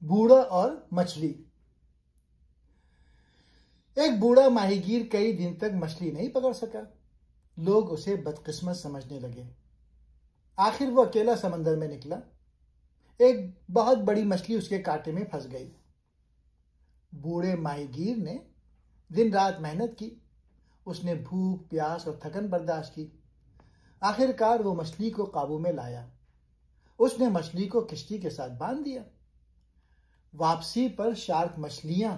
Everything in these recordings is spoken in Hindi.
बूढ़ा और मछली। एक बूढ़ा माहीगीर कई दिन तक मछली नहीं पकड़ सका। लोग उसे बदकिस्मत समझने लगे। आखिर वो अकेला समंदर में निकला। एक बहुत बड़ी मछली उसके कांटे में फंस गई। बूढ़े माहीगीर ने दिन रात मेहनत की। उसने भूख, प्यास और थकन बर्दाश्त की। आखिरकार वो मछली को काबू में लाया। उसने मछली को किश्ती के साथ बांध दिया। वापसी पर शार्क मछलियां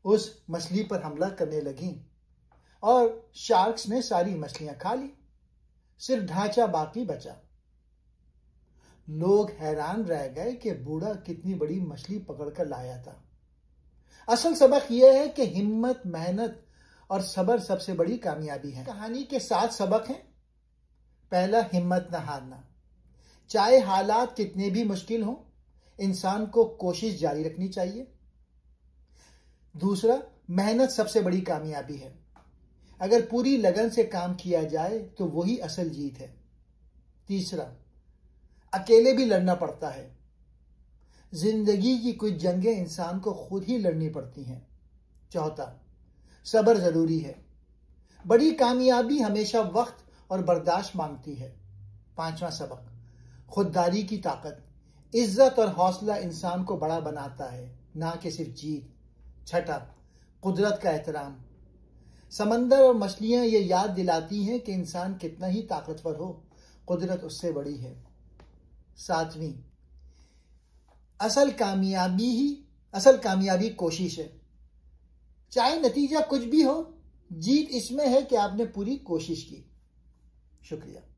उस मछली पर हमला करने लगीं और शार्क्स ने सारी मछलियां खा ली। सिर्फ ढांचा बाकी बचा। लोग हैरान रह गए कि बूढ़ा कितनी बड़ी मछली पकड़कर लाया था। असल सबक यह है कि हिम्मत, मेहनत और सब्र सबसे बड़ी कामयाबी है। कहानी के 7 सबक हैं। पहला, हिम्मत न हारना। चाहे हालात कितने भी मुश्किल हों, इंसान को कोशिश जारी रखनी चाहिए। दूसरा, मेहनत सबसे बड़ी कामयाबी है। अगर पूरी लगन से काम किया जाए तो वही असल जीत है। तीसरा, अकेले भी लड़ना पड़ता है। जिंदगी की कुछ जंगें इंसान को खुद ही लड़नी पड़ती हैं। चौथा, सब्र जरूरी है। बड़ी कामयाबी हमेशा वक्त और बर्दाश्त मांगती है। पांचवा सबक, खुददारी की ताकत। इज्जत और हौसला इंसान को बड़ा बनाता है, ना कि सिर्फ जीत। छठा, कुदरत का एहतराम। समंदर और मछलियां ये याद दिलाती हैं कि इंसान कितना ही ताकतवर हो, कुदरत उससे बड़ी है। सातवीं, असल कामयाबी कोशिश है। चाहे नतीजा कुछ भी हो, जीत इसमें है कि आपने पूरी कोशिश की। शुक्रिया।